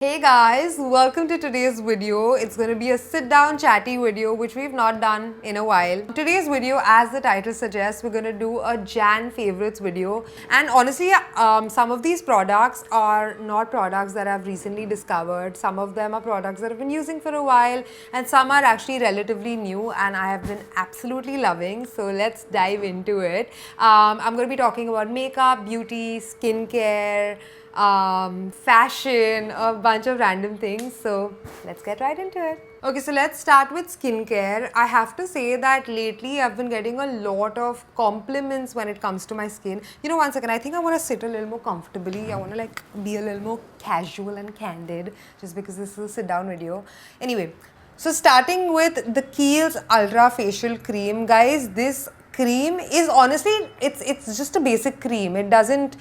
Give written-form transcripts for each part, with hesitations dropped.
Hey guys, welcome to today's video. It's going to be a sit down chatty video which we've not done in a while. Today's video, as the title suggests, we're going to do a Jan favorites video. And honestly, some of these products are not products that I've recently discovered. Some of them are products that I've been using for a while, and some are actually relatively new and I have been absolutely loving. So let's dive into it. I'm going to be talking about makeup, beauty, skincare, fashion, a bunch of random things. So let's get right into it. Okay, so let's start with skincare. I have to say that lately I've been getting a lot of compliments when it comes to my skin. One second, I think I want to sit a little more comfortably. I want to be a little more casual and candid just because this is a sit down video. Anyway, so starting with the Kiehl's Ultra Facial Cream, guys, this cream is honestly, it's just a basic cream. It doesn't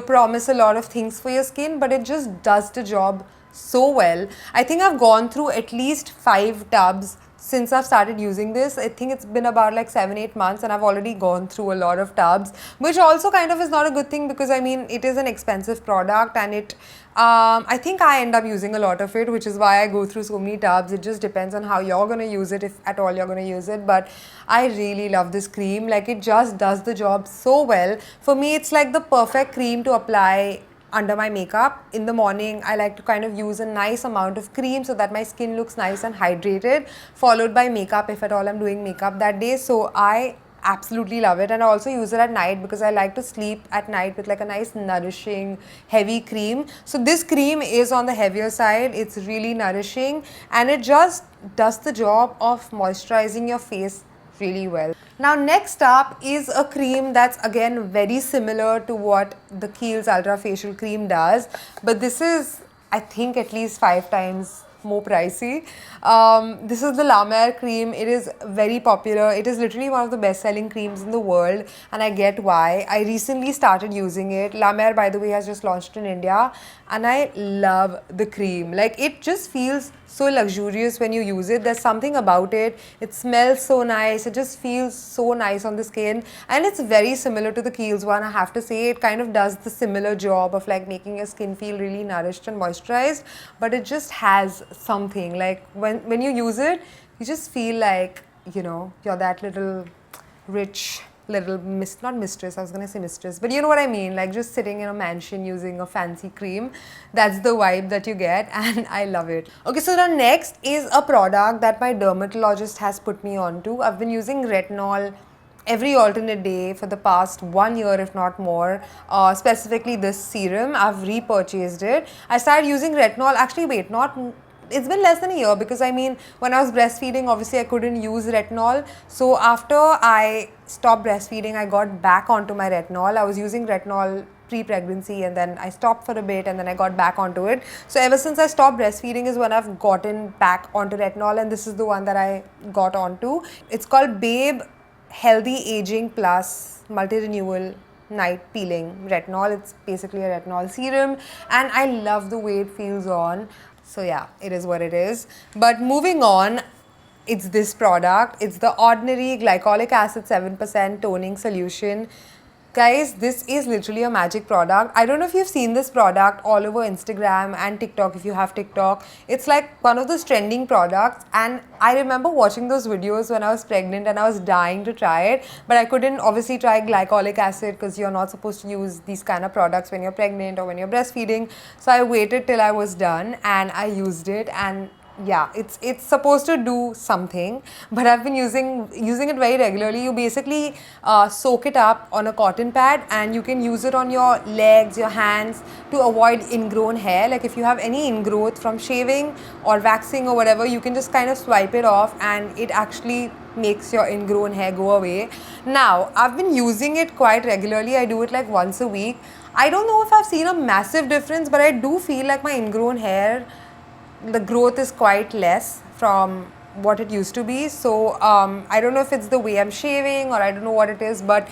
promise a lot of things for your skin, but it just does the job so well. I think I've gone through at least 5 tubs since I've started using this. I think it's been about like 7-8 months and I've already gone through a lot of tubs, which also kind of is not a good thing because I mean it is an expensive product and it I think I end up using a lot of it, which is why I go through so many tubs. It just depends on how you're going to use it, if at all you're going to use it. But I really love this cream. Like, it just does the job so well. For me, it's like the perfect cream to apply under my makeup. In the morning, I like to kind of use a nice amount of cream so that my skin looks nice and hydrated, followed by makeup if at all I'm doing makeup that day. So I absolutely love it, and I also use it at night because I like to sleep at night with like a nice nourishing heavy cream. So this cream is on the heavier side. It's really nourishing and it just does the job of moisturizing your face really well. Now next up is a cream that's again very similar to what the Kiehl's Ultra Facial Cream does, but this is, I think, at least 5 times more pricey. This is the La Mer cream. It is very popular. It is literally one of the best selling creams in the world, and I get why. I recently started using it. La Mer, by the way, has just launched in India, and I love the cream. Like, it just feels so luxurious when you use it. There's something about it. It smells so nice. It just feels so nice on the skin, and it's very similar to the Kiehl's one. I have to say, it kind of does the similar job of like making your skin feel really nourished and moisturized, but it just has something like when you use it, you just feel like you're that little rich little not mistress, I was gonna say mistress, but you know what I mean, like just sitting in a mansion using a fancy cream. That's the vibe that you get, and I love it. Okay, so the next is a product that my dermatologist has put me onto. I've been using retinol every alternate day for the past 1 year, if not more. Specifically this serum, I've repurchased it. I started using retinol, actually wait, not it's been less than a year, because I mean, when I was breastfeeding, obviously I couldn't use retinol. So after I stopped breastfeeding, I got back onto my retinol. I was using retinol pre-pregnancy and then I stopped for a bit and then I got back onto it. So ever since I stopped breastfeeding is when I've gotten back onto retinol, and this is the one that I got onto. It's called Babe Healthy Aging Plus Multi-Renewal Night Peeling Retinol. It's basically a retinol serum, and I love the way it feels on. So yeah, it is what it is. But moving on, it's this product. It's the Ordinary Glycolic Acid 7% Toning Solution. Guys, this is literally a magic product. I don't know if you've seen this product all over Instagram and TikTok if you have TikTok. It's like one of those trending products, and I remember watching those videos when I was pregnant and I was dying to try it, but I couldn't obviously try glycolic acid because you're not supposed to use these kind of products when you're pregnant or when you're breastfeeding. So I waited till I was done and I used it, and yeah, it's supposed to do something, but I've been using it very regularly. You basically soak it up on a cotton pad and you can use it on your legs, your hands, to avoid ingrown hair. Like if you have any ingrowth from shaving or waxing or whatever, you can just kind of swipe it off and it actually makes your ingrown hair go away. Now, I've been using it quite regularly. I do it like once a week. I don't know if I've seen a massive difference, but I do feel like my ingrown hair, the growth is quite less from what it used to be. So I don't know if it's the way I'm shaving or I don't know what it is, but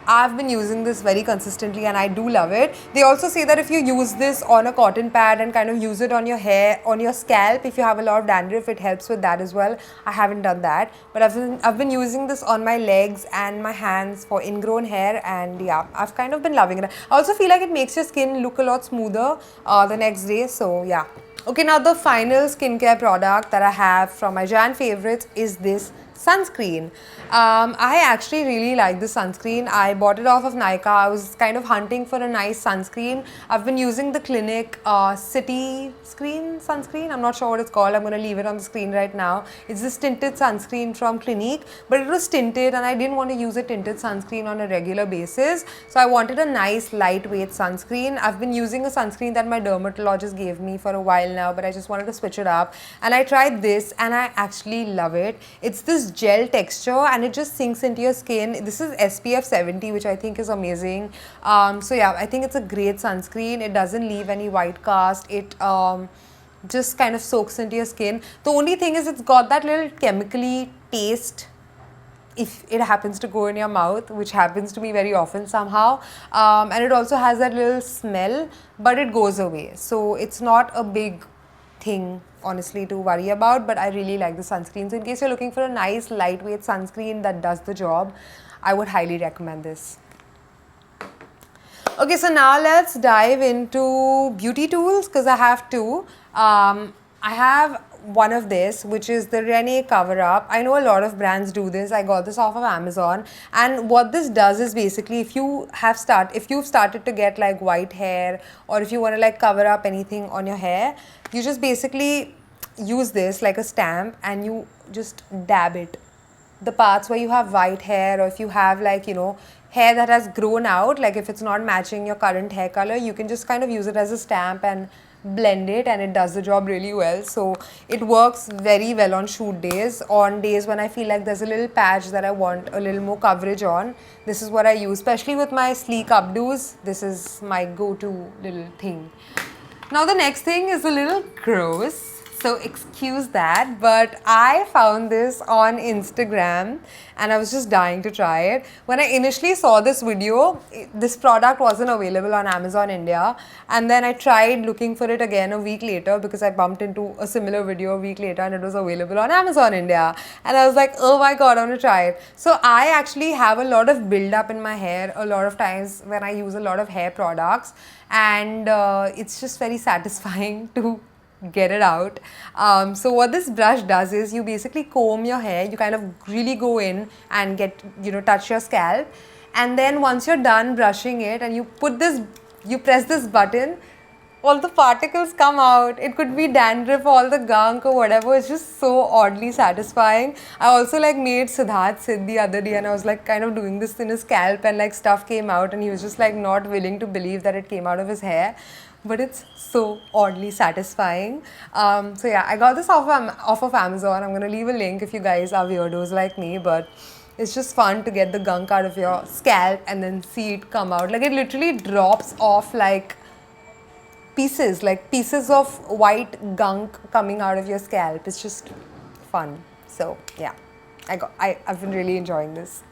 I've been using this very consistently and I do love it. They also say that if you use this on a cotton pad and kind of use it on your hair, on your scalp, if you have a lot of dandruff, it helps with that as well. I haven't done that, but I've been using this on my legs and my hands for ingrown hair, and yeah, I've kind of been loving it. I also feel like it makes your skin look a lot smoother the next day. So yeah, Okay, now the final skincare product that I have from my Jan favorites is this sunscreen. I actually really like this sunscreen. I bought it off of Nykaa. I was kind of hunting for a nice sunscreen. I've been using the Clinique City Screen sunscreen. I'm not sure what it's called. I'm going to leave it on the screen right now. It's this tinted sunscreen from Clinique, but it was tinted and I didn't want to use a tinted sunscreen on a regular basis. So I wanted a nice lightweight sunscreen. I've been using a sunscreen that my dermatologist gave me for a while now, but I just wanted to switch it up. And I tried this and I actually love it. It's this gel texture and it just sinks into your skin. This is SPF 70, which I think is amazing. So yeah, I think it's a great sunscreen. It doesn't leave any white cast. It just kind of soaks into your skin. The only thing is it's got that little chemically taste if it happens to go in your mouth, which happens to me very often somehow. And it also has that little smell, but it goes away. So it's not a big thing honestly to worry about, but I really like the sunscreen. So in case you're looking for a nice lightweight sunscreen that does the job, I would highly recommend this. Okay, so now let's dive into beauty tools because I have two. I have one of this, which is the Rene Cover Up. I know a lot of brands do this. I got this off of Amazon, and what this does is basically if you've started to get like white hair, or if you want to like cover up anything on your hair, you just basically use this like a stamp and you just dab it. The parts where you have white hair, or if you have like, you know, hair that has grown out, like if it's not matching your current hair color, you can just kind of use it as a stamp and blend it, and it does the job really well. So it works very well on shoot days. On days when I feel like there's a little patch that I want a little more coverage on, this is what I use, especially with my sleek updos. This is my go-to little thing. Now the next thing is a little gross, so excuse that, but I found this on Instagram and I was just dying to try it. When I initially saw this video, this product wasn't available on Amazon India, and then I tried looking for it again a week later because I bumped into a similar video a week later and it was available on Amazon India, and I was like, oh my god, I want to try it. So I actually have a lot of build-up in my hair a lot of times when I use a lot of hair products, and it's just very satisfying to get it out. So what this brush does is you basically comb your hair, you kind of really go in and get, you know, touch your scalp, and then once you're done brushing it and you press this button, all the particles come out. It could be dandruff, all the gunk or whatever. It's just so oddly satisfying. I also like made Siddharth sit the other day and I was like kind of doing this in his scalp and like stuff came out and he was just like not willing to believe that it came out of his hair. But it's so oddly satisfying. So yeah, I got this off of Amazon. I'm gonna leave a link if you guys are weirdos like me, but it's just fun to get the gunk out of your scalp and then see it come out. Like it literally drops off like pieces of white gunk coming out of your scalp. It's just fun. So yeah, I've been really enjoying this.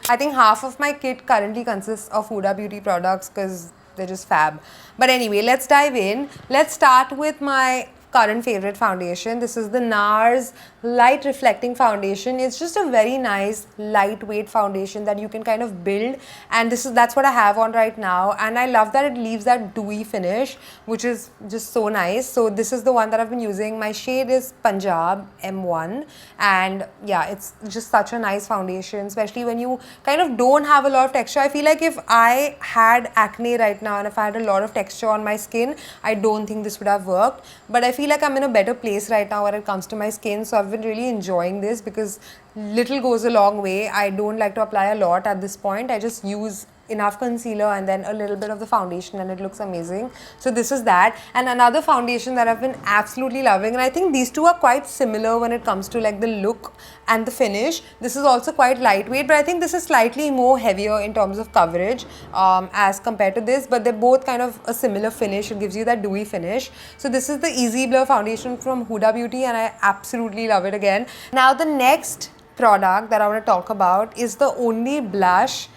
I think half of my kit currently consists of Huda Beauty products because they're just fab. But anyway, let's dive in. Let's start with my current favorite foundation. This is the NARS Light Reflecting Foundation. It's just a very nice lightweight foundation that you can kind of build, and that's what I have on right now, and I love that it leaves that dewy finish, which is just so nice. So this is the one that I've been using. My shade is Punjab M1, and yeah, it's just such a nice foundation, especially when you kind of don't have a lot of texture. I feel like if I had acne right now and if I had a lot of texture on my skin, I don't think this would have worked, but I feel like I'm in a better place right now when it comes to my skin. So I've been really enjoying this because little goes a long way. I don't like to apply a lot at this point. I just use enough concealer and then a little bit of the foundation and it looks amazing. So this is that. And another foundation that I've been absolutely loving, and I think these two are quite similar when it comes to like the look and the finish. This is also quite lightweight, but I think this is slightly more heavier in terms of coverage as compared to this, but they're both kind of a similar finish. It gives you that dewy finish. So this is the Easy Blur foundation from Huda Beauty and I absolutely love it again. Now the next product that I want to talk about is the only blush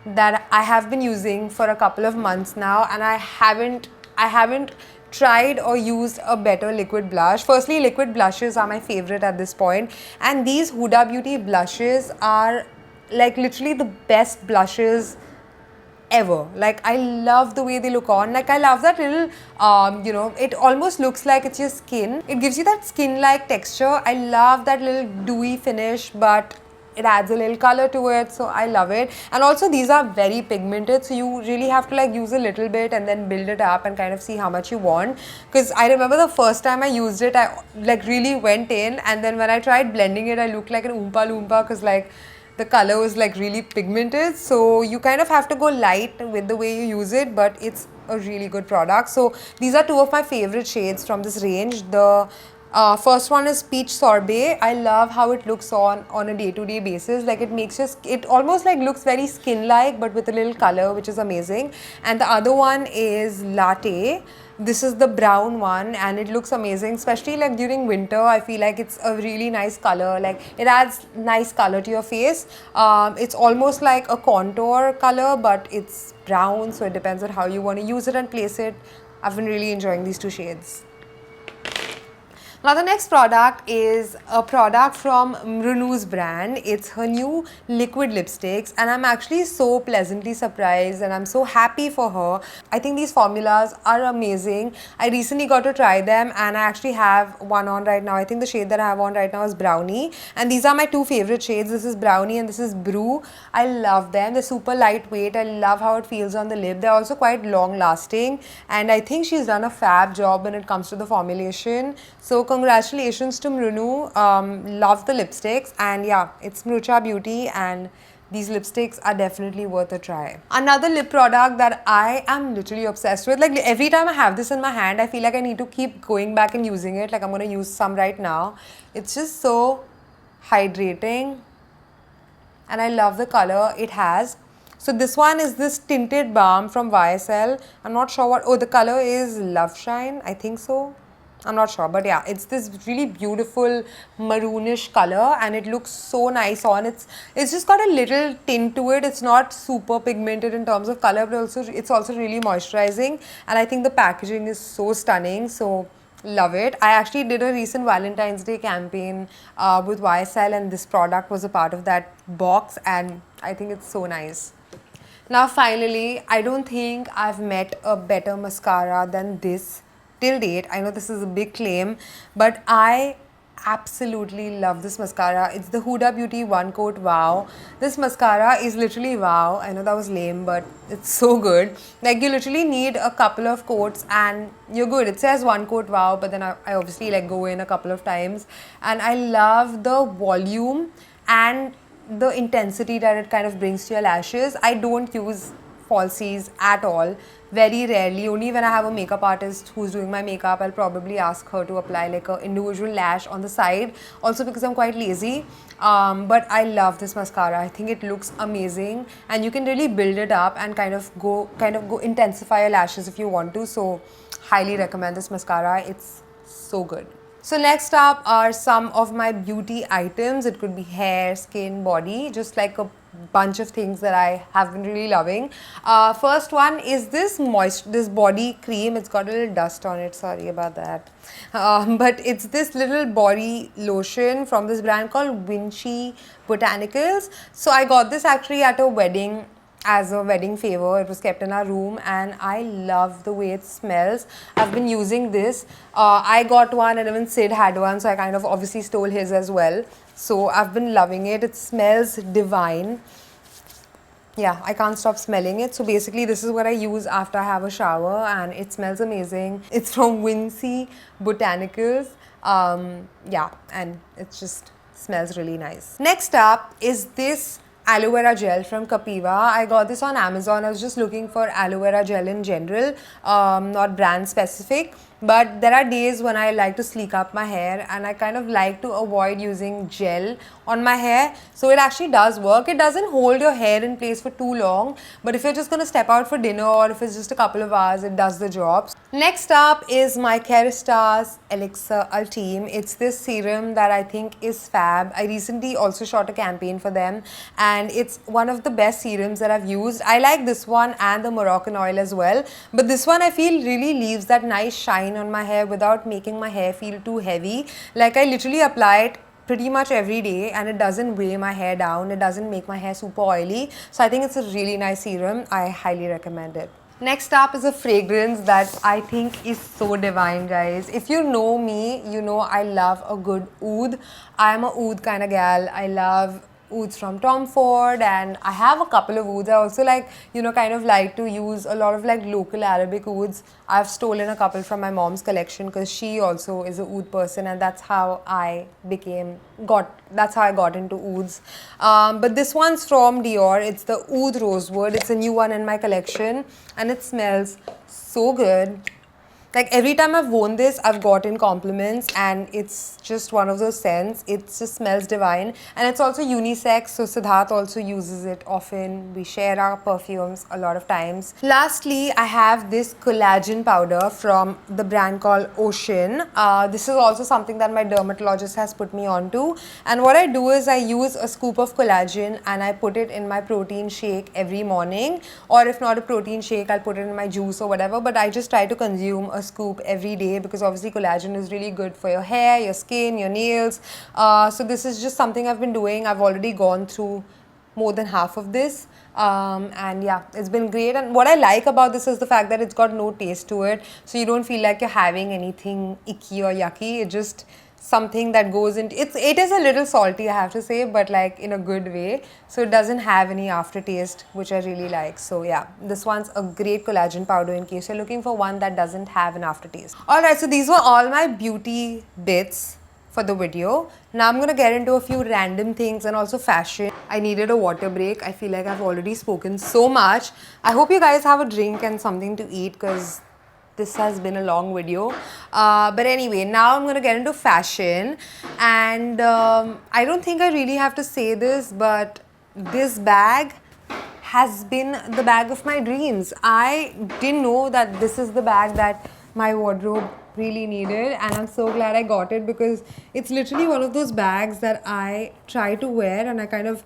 that I have been using for a couple of months now, and I haven't tried or used a better liquid blush. Firstly, liquid blushes are my favorite at this point, and these Huda Beauty blushes are like literally the best blushes ever. Like, I love the way they look on. Like, I love that little, you know, it almost looks like it's your skin. It gives you that skin-like texture. I love that little dewy finish, but it adds a little color to it, so I love it. And also these are very pigmented, so you really have to like use a little bit and then build it up and kind of see how much you want. Because I remember the first time I used it, I like really went in, and then when I tried blending it, I looked like an Oompa Loompa because like the color was like really pigmented. So you kind of have to go light with the way you use it, but it's a really good product. So these are two of my favorite shades from this range. The first one is Peach Sorbet. I love how it looks on a day-to-day basis. Like, it makes your, it almost like looks very skin-like, but with a little color, which is amazing. And the other one is Latte. This is the brown one, and it looks amazing, especially like during winter. I feel like it's a really nice color. Like, it adds nice color to your face. It's almost like a contour color, but it's brown, so it depends on how you want to use it and place it. I've been really enjoying these two shades. Now the next product is a product from Mrunu's brand. It's her new liquid lipsticks, and I'm actually so pleasantly surprised and I'm so happy for her. I think these formulas are amazing. I recently got to try them, and I actually have one on right now. I think the shade that I have on right now is Brownie, and these are my two favorite shades. This is Brownie and this is Brew. I love them. They're super lightweight. I love how it feels on the lip. They're also quite long lasting, and I think she's done a fab job when it comes to the formulation. So congratulations to Mrunu. Love the lipsticks, and yeah, it's Mrucha Beauty, and these lipsticks are definitely worth a try. Another lip product that I am literally obsessed with, like every time I have this in my hand, I feel like I need to keep going back and using it. Like, I'm going to use some right now. It's just so hydrating, and I love the color it has. So this one is this tinted balm from YSL. I'm not sure what, oh, the color is Love Shine, I think so. I'm not sure, but yeah, it's this really beautiful maroonish color, and it looks so nice on. It's just got a little tint to it. It's not super pigmented in terms of color, but also it's also really moisturizing, and I think the packaging is so stunning. So love it. I actually did a recent Valentine's Day campaign with YSL, and this product was a part of that box, and I think it's so nice. Now finally, I don't think I've met a better mascara than this till date. I know this is a big claim, but I absolutely love this mascara. It's the Huda Beauty One Coat Wow. This mascara is literally wow. I know that was lame, but it's so good. Like, you literally need a couple of coats and you're good. It says one coat wow, but then I obviously like go in a couple of times, and I love the volume and the intensity that it kind of brings to your lashes. I don't use falsies at all. Very rarely. Only when I have a makeup artist who's doing my makeup, I'll probably ask her to apply like an individual lash on the side. Also because I'm quite lazy. But I love this mascara. I think it looks amazing, and you can really build it up and kind of go intensify your lashes if you want to. So highly recommend this mascara. It's so good. So next up are some of my beauty items. It could be hair, skin, body, just like a bunch of things that I have been really loving. First one is this body cream. It's got a little dust on it, sorry about that. But it's this little body lotion from this brand called Vinci Botanicals. So I got this actually at a wedding as a wedding favor. It was kept in our room, and I love the way it smells. I've been using this. I got one, and even Sid had one, so I kind of obviously stole his as well. So I've been loving it. It smells divine. Yeah, I can't stop smelling it. So basically this is what I use after I have a shower, and it smells amazing. It's from Vinci Botanicals. Yeah, and it just smells really nice. Next up is this aloe vera gel from Capiva. I got this on Amazon. I was just looking for aloe vera gel in general, not brand specific. But there are days when I like to sleek up my hair, and I kind of like to avoid using gel on my hair. So it actually does work. It doesn't hold your hair in place for too long, but if you're just going to step out for dinner, or if it's just a couple of hours, it does the job. Next up is my Kérastase Elixir Ultime. It's this serum that I think is fab. I recently also shot a campaign for them, and it's one of the best serums that I've used. I like this one and the Moroccan oil as well, but this one I feel really leaves that nice shine on my hair without making my hair feel too heavy. Like, I literally apply it pretty much every day, and it doesn't weigh my hair down. It doesn't make my hair super oily. So I think it's a really nice serum. I highly recommend it. Next up is a fragrance that I think is so divine, guys. If you know me, you know I love a good oud. I'm a oud kind of gal. I love ouds from Tom Ford, and I have a couple of ouds. I also like, kind of like to use a lot of like local Arabic ouds. I've stolen a couple from my mom's collection because she also is a oud person, and that's how I got into ouds. But this one's from Dior. It's the Oud Rosewood. It's a new one in my collection, and it smells so good. Like every time I've worn this, I've gotten compliments, and it's just one of those scents. It just smells divine, and it's also unisex. So Siddharth also uses it often. We share our perfumes a lot of times. Lastly, I have this collagen powder from the brand called Ocean. This is also something that my dermatologist has put me onto. And what I do is I use a scoop of collagen and I put it in my protein shake every morning. Or if not a protein shake, I'll put it in my juice or whatever. But I just try to consume a scoop every day because obviously collagen is really good for your hair, your skin, your nails. So this is just something I've been doing. I've already gone through more than half of this, and yeah, it's been great. And what I like about this is the fact that it's got no taste to it, so you don't feel like you're having anything icky or yucky. It's just something that goes into it is a little salty, I have to say, but like in a good way, so it doesn't have any aftertaste, which I really like. So yeah, this one's a great collagen powder in case you're looking for one that doesn't have an aftertaste. Alright, so these were all my beauty bits for the video. Now I'm gonna get into a few random things and also fashion. I needed a water break. I feel like I've already spoken so much. I hope you guys have a drink and something to eat because this has been a long video. But anyway, now I'm gonna get into fashion, and I don't think I really have to say this, but this bag has been the bag of my dreams. I didn't know that this is the bag that my wardrobe really needed, and I'm so glad I got it because it's literally one of those bags that I try to wear, and I kind of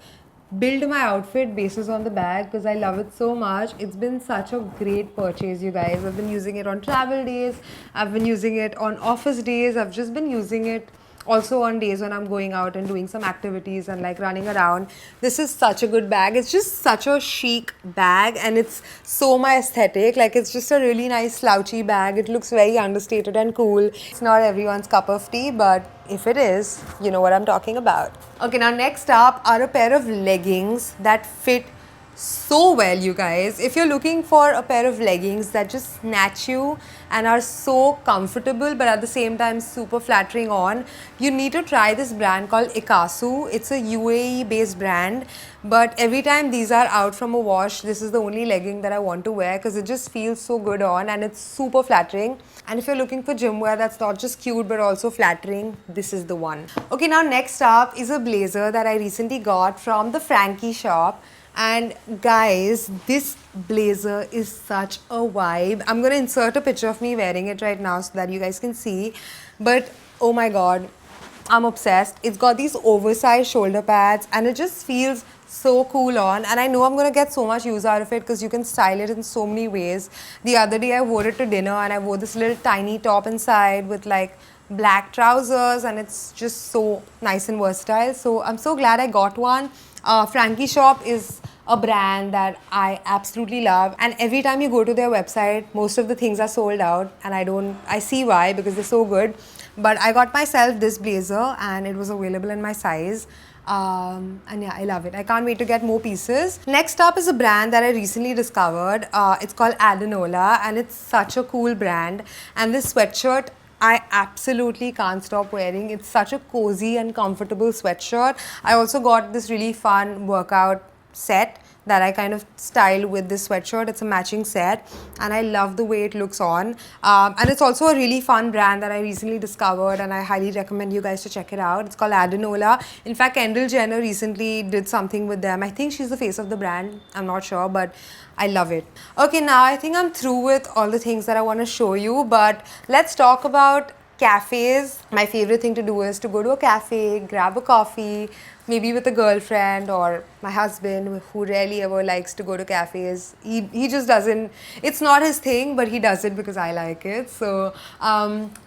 build my outfit basis on the bag because I love it so much. It's been such a great purchase, you guys. I've been using it on travel days, I've been using it on office days, I've just been using it also on days when I'm going out and doing some activities and like running around. This is such a good bag. It's just such a chic bag, and it's so my aesthetic. Like, it's just a really nice slouchy bag. It looks very understated and cool. It's not everyone's cup of tea, but if it is, you know what I'm talking about. Okay, now next up are a pair of leggings that fit so well, you guys. If you're looking for a pair of leggings that just snatch you and are so comfortable but at the same time super flattering on, you need to try this brand called Ikasu. It's a UAE based brand, but every time these are out from a wash, this is the only legging that I want to wear because it just feels so good on and it's super flattering. And if you're looking for gym wear that's not just cute but also flattering, this is the one. Okay, now next up is a blazer that I recently got from the Frankie shop. And guys, this blazer is such a vibe. I'm gonna insert a picture of me wearing it right now so that you guys can see. But oh my god, I'm obsessed. It's got these oversized shoulder pads and it just feels so cool on, and I know I'm gonna get so much use out of it because you can style it in so many ways. The other day I wore it to dinner and I wore this little tiny top inside with like black trousers, and it's just so nice and versatile. So I'm so glad I got one. Frankie Shop is a brand that I absolutely love, and every time you go to their website, most of the things are sold out, and I see why, because they're so good. But I got myself this blazer and it was available in my size. And yeah, I love it. I can't wait to get more pieces. Next up is a brand that I recently discovered. It's called Adenola, and it's such a cool brand. And this sweatshirt I absolutely can't stop wearing. It's such a cozy and comfortable sweatshirt. I also got this really fun workout set that I kind of style with this sweatshirt. It's a matching set and I love the way it looks on. And it's also a really fun brand that I recently discovered, and I highly recommend you guys to check it out. It's called Adenola. In fact, Kendall Jenner recently did something with them. I think she's the face of the brand. I'm not sure, but I love it. Okay, now I think I'm through with all the things that I want to show you, but let's talk about cafes, my favorite thing to do is to go to a cafe, grab a coffee, maybe with a girlfriend or my husband, who rarely ever likes to go to cafes. He just doesn't, it's not his thing, but he does it because I like it. So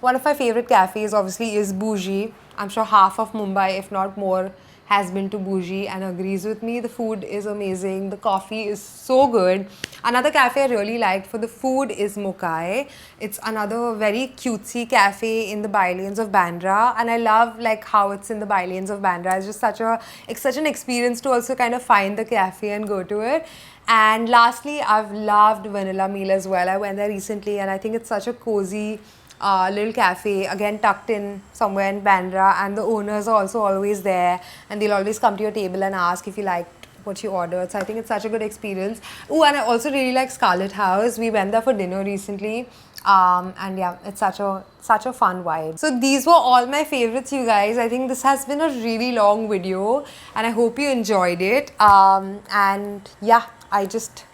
one of my favorite cafes obviously is Bougie. I'm sure half of Mumbai, if not more, has been to Bougie and agrees with me. The food is amazing. The coffee is so good. Another cafe I really liked for the food is Mokai. It's another very cutesy cafe in the bylanes of Bandra, and I love like how it's in the bylanes of Bandra. It's such an experience to also kind of find the cafe and go to it. And lastly, I've loved Vanilla Meal as well. I went there recently, and I think it's such a cozy little cafe, again tucked in somewhere in Bandra, and the owners are also always there, and they'll always come to your table and ask if you liked what you ordered. So I think it's such a good experience. Oh, and I also really like Scarlet House. We went there for dinner recently, and yeah, it's such a fun vibe. So these were all my favorites, you guys. I think this has been a really long video, and I hope you enjoyed it. And yeah,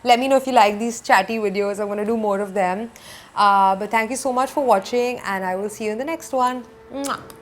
let me know if you like these chatty videos. I'm going to do more of them. But thank you so much for watching, and I will see you in the next one. Mwah.